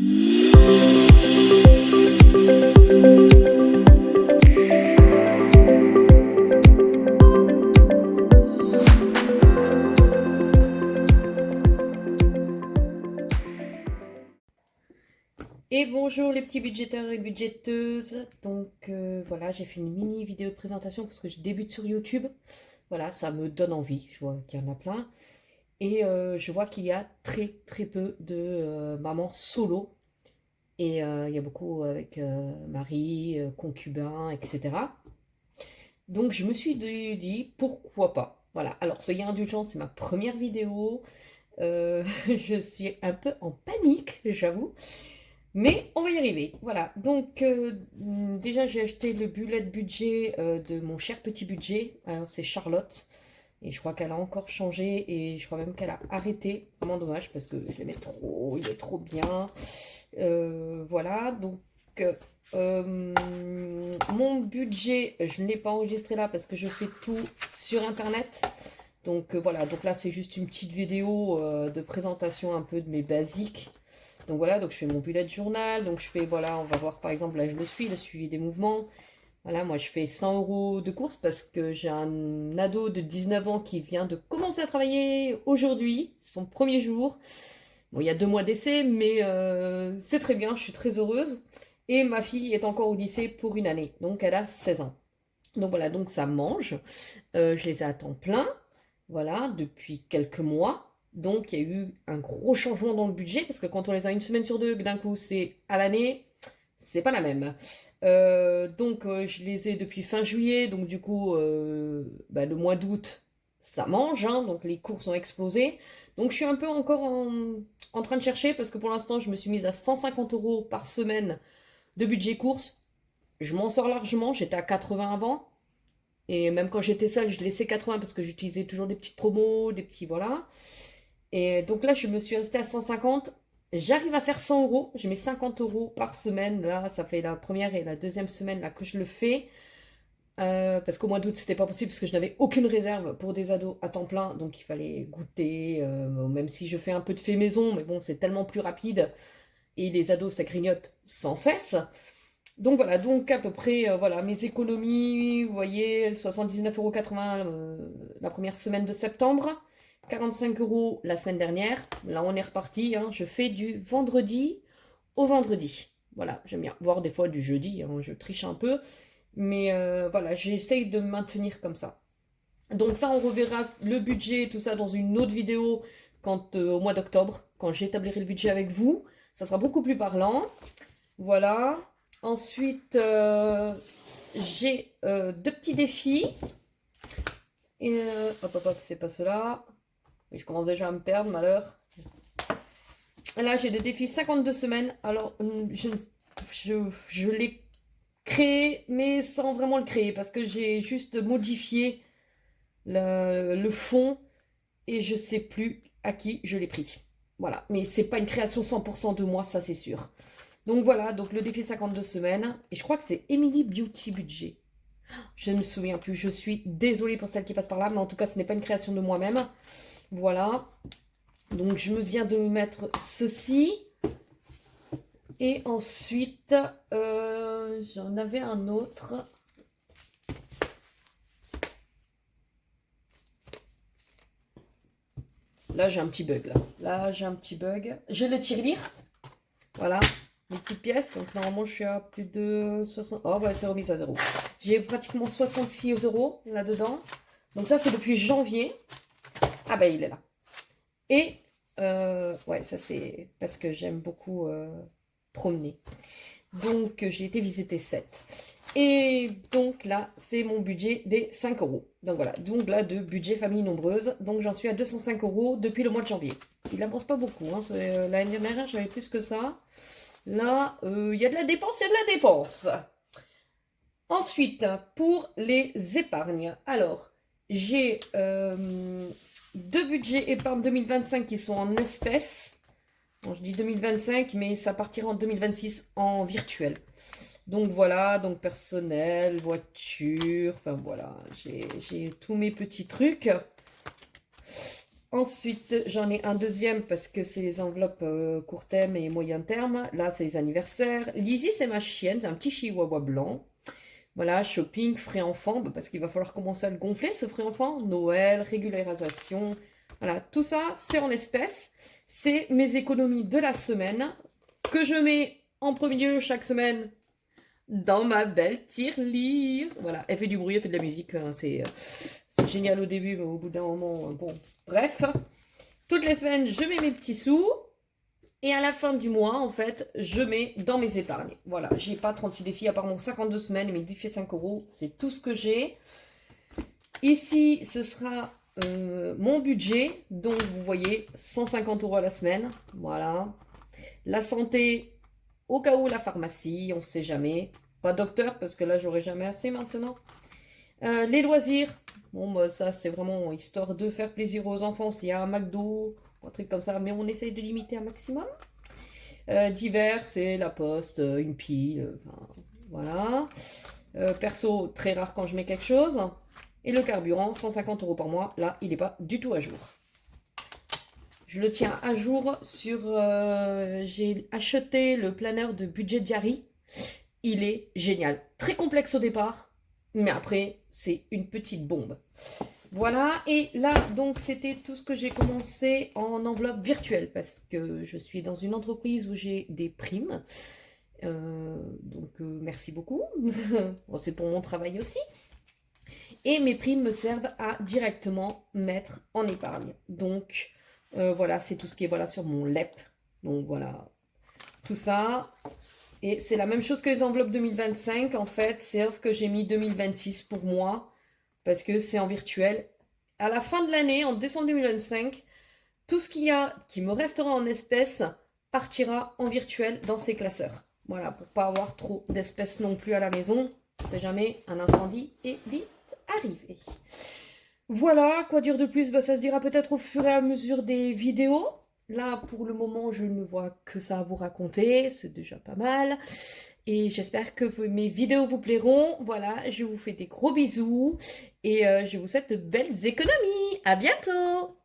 Et bonjour les petits budgétaires et budgéteuses. Donc voilà, j'ai fait une mini vidéo de présentation parce que je débute sur YouTube. Voilà, ça me donne envie, je vois qu'il y en a plein. Et je vois qu'il y a très très peu de mamans solo. Et il y a beaucoup avec mari, concubin, etc. Donc je me suis dit, pourquoi pas. Voilà, alors soyez indulgents, c'est ma première vidéo. Je suis un peu en panique, j'avoue. Mais on va y arriver. Voilà. Donc, déjà, j'ai acheté le bullet budget de mon cher petit budget. Alors, c'est Charlotte. Et je crois qu'elle a encore changé. Et je crois même qu'elle a arrêté. Vraiment dommage parce que je l'aimais trop. Il est trop bien. Voilà. Donc, euh, mon budget, je ne l'ai pas enregistré là parce que je fais tout sur Internet. Donc, voilà. Donc là, c'est juste une petite vidéo de présentation un peu de mes basiques. Donc voilà, donc je fais mon bullet journal, donc je fais, voilà, on va voir par exemple, là je le suis, le suivi des mouvements. Voilà, moi je fais 100 euros de course parce que j'ai un ado de 19 ans qui vient de commencer à travailler aujourd'hui, c'est son premier jour. Bon, il y a 2 mois d'essai, mais c'est très bien, je suis très heureuse. Et ma fille est encore au lycée pour une année, donc elle a 16 ans. Donc voilà, donc ça mange. Je les ai à temps plein, voilà, depuis quelques mois. Donc il y a eu un gros changement dans le budget, parce que quand on les a une semaine sur deux, que d'un coup c'est à l'année, c'est pas la même. Donc je les ai depuis fin juillet, donc du coup le mois d'août, ça mange, hein, donc les courses ont explosé. Donc je suis un peu encore en train de chercher, parce que pour l'instant je me suis mise à 150 euros par semaine de budget course. Je m'en sors largement, j'étais à 80 avant. Et même quand j'étais seule, je laissais 80 parce que j'utilisais toujours des petites promos, des petits voilà. Et donc là, je me suis restée à 150. J'arrive à faire 100 euros. Je mets 50 euros par semaine. Là, ça fait la première et la deuxième semaine là, que je le fais. Parce qu'au mois d'août, c'était pas possible parce que je n'avais aucune réserve pour des ados à temps plein. Donc il fallait goûter. Même si je fais un peu de fait maison, mais bon, c'est tellement plus rapide. Et les ados, ça grignote sans cesse. Donc voilà, donc à peu près, voilà, mes économies, vous voyez, 79,80 € la première semaine de septembre, 45 € la semaine dernière. Là, on est reparti, hein, je fais du vendredi au vendredi. Voilà, j'aime bien voir des fois du jeudi, hein, je triche un peu, mais voilà, j'essaye de me maintenir comme ça. Donc ça, on reverra le budget et tout ça dans une autre vidéo quand, au mois d'octobre, quand j'établirai le budget avec vous. Ça sera beaucoup plus parlant. Voilà. Ensuite, j'ai 2 petits défis. Et, hop, hop, hop, c'est pas cela. Et je commence déjà à me perdre, malheur. Là, j'ai le défi 52 semaines. Alors, je l'ai créé, mais sans vraiment le créer, parce que j'ai juste modifié le fond et je sais plus à qui je l'ai pris. Voilà, mais c'est pas une création 100% de moi, ça c'est sûr. Donc voilà, donc le défi 52 semaines. Et je crois que c'est Emily Beauty Budget. Je ne me souviens plus. Je suis désolée pour celle qui passe par là. Mais en tout cas, ce n'est pas une création de moi-même. Voilà. Donc je me viens de mettre ceci. Et ensuite, j'en avais un autre. Là, j'ai un petit bug. Là j'ai un petit bug. J'ai le tirelire. Voilà. Les petites pièces. Donc normalement, je suis à plus de 60. Oh, bah, c'est remis à zéro. J'ai pratiquement 66 € là-dedans. Donc ça, c'est depuis janvier. Ah, bah, il est là. Et, ouais, ça, c'est parce que j'aime beaucoup promener. Donc, j'ai été visiter 7. Et donc là, c'est mon budget des 5 €. Donc voilà, donc là, de budget famille nombreuse. Donc j'en suis à 205 € depuis le mois de janvier. Il n'avance pas beaucoup. Hein. L'année dernière, j'avais plus que ça. Là, il y a de la dépense, il y a de la dépense. Ensuite, pour les épargnes. Alors, j'ai 2 budgets épargne 2025 qui sont en espèces. Bon, je dis 2025, mais ça partira en 2026 en virtuel. Donc voilà, donc personnel, voiture, enfin voilà, j'ai tous mes petits trucs. Ensuite, j'en ai un deuxième parce que c'est les enveloppes court terme et moyen terme. Là, c'est les anniversaires. Lizzie, c'est ma chienne, c'est un petit chihuahua blanc. Voilà, shopping, frais enfant, parce qu'il va falloir commencer à le gonfler, ce frais enfant. Noël, régularisation. Voilà, tout ça, c'est en espèces. C'est mes économies de la semaine que je mets en premier lieu chaque semaine dans ma belle tirelire. Voilà, elle fait du bruit, elle fait de la musique. Hein, c'est génial au début, mais au bout d'un moment, bon. Bref, toutes les semaines, je mets mes petits sous. Et à la fin du mois, en fait, je mets dans mes épargnes. Voilà, j'ai pas 36 défis à part mon 52 semaines et mes défis 5 euros. C'est tout ce que j'ai. Ici, ce sera mon budget. Donc, vous voyez, 150 euros à la semaine. Voilà. La santé, au cas où la pharmacie, on ne sait jamais. Pas docteur, parce que là, j'aurai jamais assez maintenant. Les loisirs, bon, bah, ça, c'est vraiment histoire de faire plaisir aux enfants. S'il y a un McDo, un truc comme ça, mais on essaye de limiter un maximum. Divers, c'est la poste, une pile, enfin, voilà. Perso, très rare quand je mets quelque chose. Et le carburant, 150 euros par mois, là, il n'est pas du tout à jour. Je le tiens à jour sur... j'ai acheté le planeur de Budget Diary. Il est génial. Très complexe au départ, mais après, c'est une petite bombe. Voilà, et là, donc, c'était tout ce que j'ai commencé en enveloppe virtuelle, parce que je suis dans une entreprise où j'ai des primes. Merci beaucoup. Bon, c'est pour mon travail aussi. Et mes primes me servent à directement mettre en épargne. Donc, voilà, c'est tout ce qui est voilà, sur mon LEP. Donc, voilà, tout ça. Et c'est la même chose que les enveloppes 2025, en fait, sauf que j'ai mis 2026 pour moi, parce que c'est en virtuel. À la fin de l'année, en décembre 2025, tout ce qu'il y a qui me restera en espèces partira en virtuel dans ces classeurs. Voilà, pour pas avoir trop d'espèces non plus à la maison. On sait jamais, un incendie est vite arrivé. Voilà, quoi dire de plus? Bah, ça se dira peut-être au fur et à mesure des vidéos. Là, pour le moment, je ne vois que ça à vous raconter. C'est déjà pas mal. Et j'espère que mes vidéos vous plairont. Voilà, je vous fais des gros bisous. Et je vous souhaite de belles économies. À bientôt!